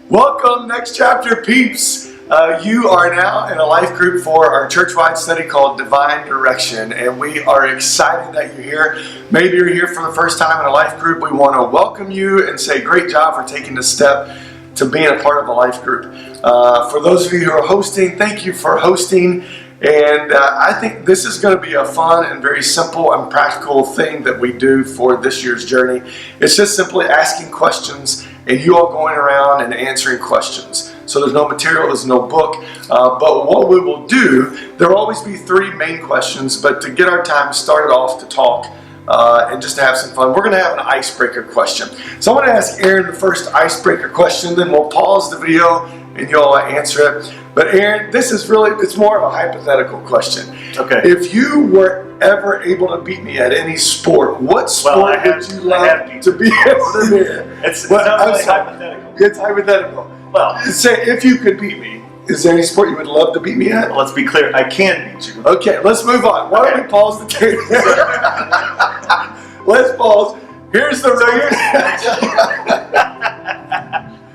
Welcome, Next Chapter peeps. You are now in a life group for our church-wide study called Divine Direction, and we are excited that you're here. Maybe you're here for the first time in a life group. We want to welcome you and say great job for taking the step to being a part of a life group. For those of you who are hosting, thank you for hosting. And I think this is going to be a fun and very simple and practical thing that we do for this year's journey. It's just simply asking questions and you all going around and answering questions. So there's no material, there's no book, but what we will do, there will always be three main questions, but to get our time started off to talk and just to have some fun, we're going to have an icebreaker question. So I'm going to ask Aaron the first icebreaker question, then we'll pause the video and you'll answer it. But Aaron, this is really, it's more of a hypothetical question. Okay. If you were ever able to beat me at any sport, what sport would you love to be able to be? It's not really hypothetical. It's hypothetical. Well, say if you could beat me, is there any sport you would love to beat me at? Let's be clear, I can beat you. Okay, let's move on. Why don't we pause the tape? Let's pause. Here's the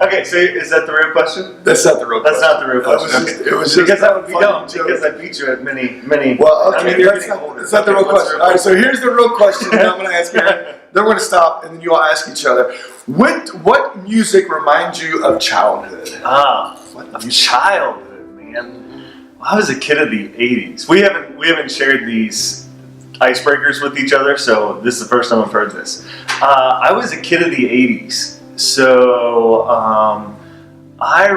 Okay, so is that the real question? That's not the real question. That's not the real question. It was just because that would be dumb. joke. Because I beat you at many. Well, okay, that's not the real question. All right, so here's the real question that I'm going to ask you. Then we're going to stop, and then you all ask each other. What music reminds you of childhood? Of childhood, man. Well, I was a kid of the '80s. We haven't shared these icebreakers with each other, so this is the first time I've heard this. I was a kid of the '80s. So I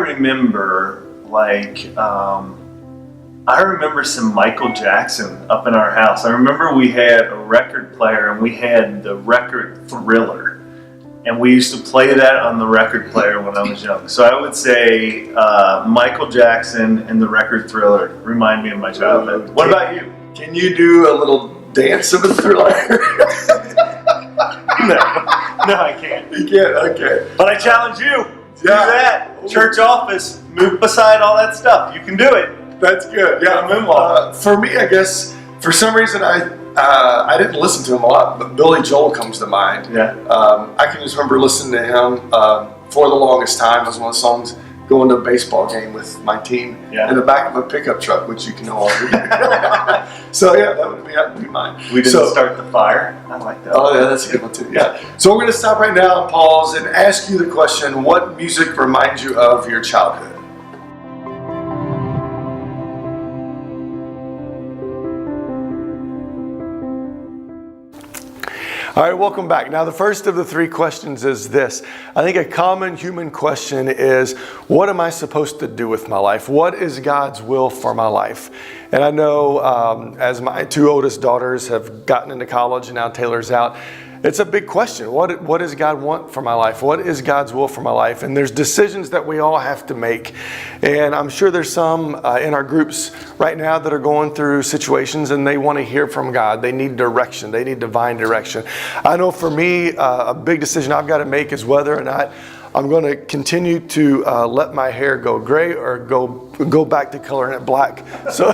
remember some Michael Jackson up in our house. I remember we had a record player and we had the record Thriller, and we used to play that on the record player when I was young. So I would say Michael Jackson and the record Thriller remind me of my childhood. What about you? Can you do a little dance of a Thriller? No, I can't. You can't? Okay. But I challenge you to do that. Church office, move beside all that stuff. You can do it. That's good. Yeah. For me, I guess, for some reason, I didn't listen to him a lot, but Billy Joel comes to mind. Yeah. I can just remember listening to him for the longest time. It was one of the songs going to a baseball game with my team in the back of a pickup truck, which you can no longer do. So yeah, that would be mine. We didn't start the fire. I like that. Oh yeah, that's a good one too. Yeah. So we're going to stop right now and pause and ask you the question: what music reminds you of your childhood? All right, welcome back. Now, the first of the three questions is this. I think a common human question is, what am I supposed to do with my life? What is God's will for my life? And I know as my two oldest daughters have gotten into college and now Taylor's out, it's a big question. What does God want for my life? What is God's will for my life? And there's decisions that we all have to make. And I'm sure there's some in our groups right now that are going through situations and they want to hear from God. They need direction. They need divine direction. I know for me, a big decision I've got to make is whether or not I'm going to continue to let my hair go gray or go back to coloring it black. So,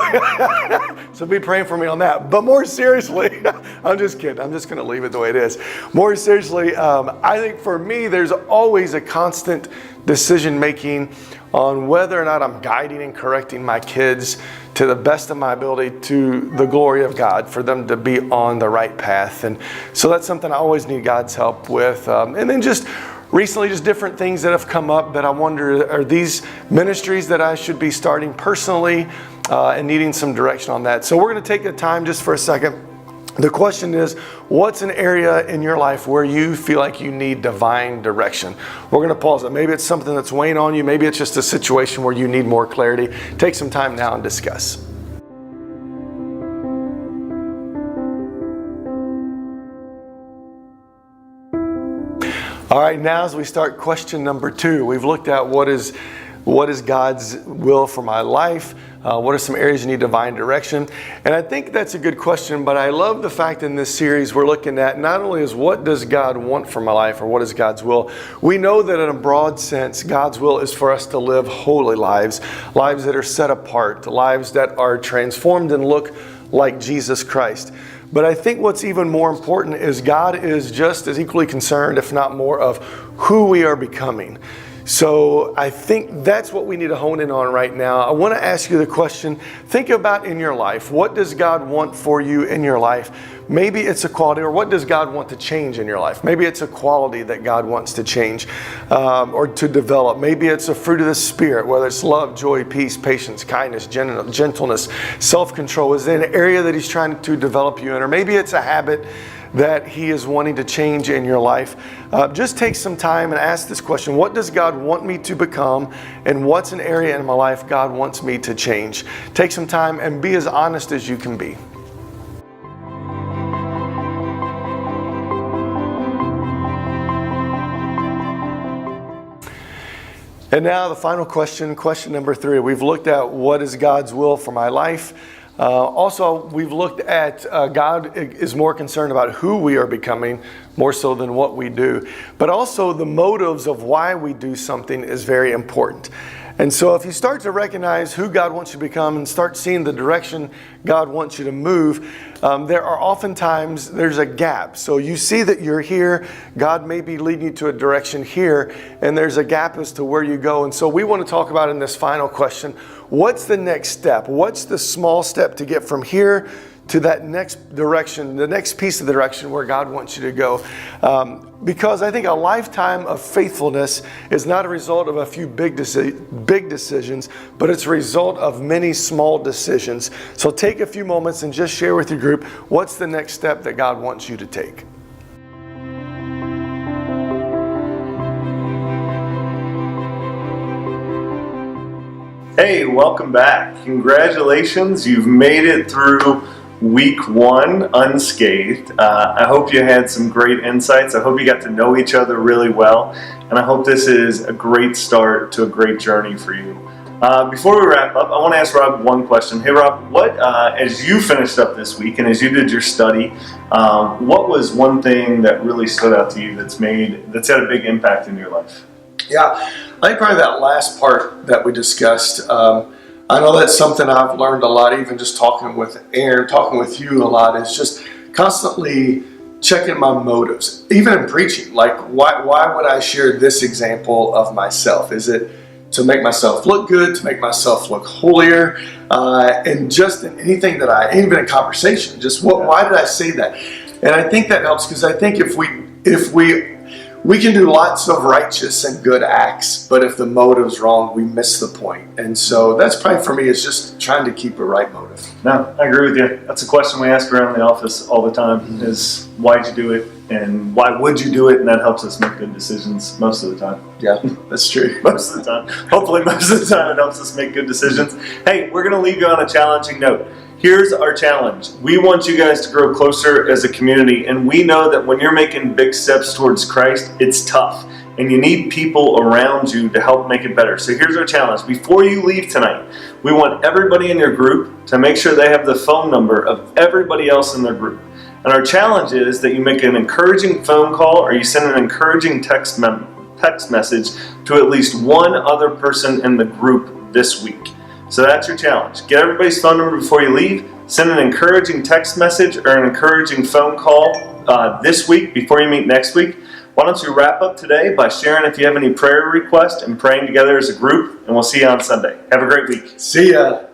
so be praying for me on that. But more seriously, I'm just kidding. I'm just going to leave it the way it is. More seriously, I think for me, there's always a constant decision making on whether or not I'm guiding and correcting my kids to the best of my ability to the glory of God, for them to be on the right path. And so that's something I always need God's help with. And then just recently, just different things that have come up that I wonder, are these ministries that I should be starting personally and needing some direction on that. So we're going to take the time just for a second. The question is, what's an area in your life where you feel like you need divine direction? We're going to pause it. Maybe it's something that's weighing on you. Maybe it's just a situation where you need more clarity. Take some time now and discuss. All right, now as we start question number 2, we've looked at what is God's will for my life? What are some areas you need divine direction? And I think that's a good question, but I love the fact in this series we're looking at not only is what does God want for my life or what is God's will. We know that in a broad sense, God's will is for us to live holy lives, lives that are set apart, lives that are transformed and look like Jesus Christ. But I think what's even more important is God is just as equally concerned, if not more, of who we are becoming. So I think that's what we need to hone in on right now. I want to ask you the question, think about in your life, what does God want for you in your life? Maybe it's a quality, or what does God want to change in your life? Maybe it's a quality that God wants to change or to develop. Maybe it's a fruit of the Spirit, whether it's love, joy, peace, patience, kindness, gentleness, self-control. Is there an area that He's trying to develop you in? Or maybe it's a habit that He is wanting to change in your life. Just take some time and ask this question: what does God want me to become, and what's an area in my life God wants me to change? Take some time and be as honest as you can be. And now the final question, question number 3. We've looked at what is God's will for my life. Also, we've looked at God is more concerned about who we are becoming more so than what we do. But also the motives of why we do something is very important. And so if you start to recognize who God wants you to become and start seeing the direction God wants you to move, there are oftentimes, there's a gap. So you see that you're here, God may be leading you to a direction here, and there's a gap as to where you go. And so we want to talk about in this final question, what's the next step? What's the small step to get from here to that next direction, the next piece of the direction where God wants you to go? Because I think a lifetime of faithfulness is not a result of a few big decisions, but it's a result of many small decisions. So take a few moments and just share with your group, what's the next step that God wants you to take? Hey, welcome back. Congratulations, you've made it through week 1 unscathed. I hope you had some great insights. I hope you got to know each other really well, and I hope this is a great start to a great journey for you. Before we wrap up, I want to ask Rob one question. Hey Rob, what as you finished up this week and as you did your study, what was one thing that really stood out to you that's had a big impact in your life? Yeah, I think probably that last part that we discussed. I know that's something I've learned a lot, even just talking with Aaron, talking with you a lot, is just constantly checking my motives, even in preaching. Like, why would I share this example of myself? Is it to make myself look good, to make myself look holier, and just in anything that even in conversation, just why did I say that? And I think that helps, because I think if we can do lots of righteous and good acts, but if the motive's wrong, we miss the point. And so that's probably for me, is just trying to keep a right motive. No, I agree with you. That's a question we ask around the office all the time, is why'd you do it? And why would you do it? And that helps us make good decisions most of the time. Yeah, that's true. Most of the time. Hopefully most of the time it helps us make good decisions. Hey, we're going to leave you on a challenging note. Here's our challenge. We want you guys to grow closer as a community, and we know that when you're making big steps towards Christ, it's tough, and you need people around you to help make it better. So here's our challenge. Before you leave tonight, we want everybody in your group to make sure they have the phone number of everybody else in their group. And our challenge is that you make an encouraging phone call, or you send an encouraging text message to at least one other person in the group this week. So that's your challenge. Get everybody's phone number before you leave. Send an encouraging text message or an encouraging phone call this week before you meet next week. Why don't you wrap up today by sharing if you have any prayer requests and praying together as a group, and we'll see you on Sunday. Have a great week. See ya.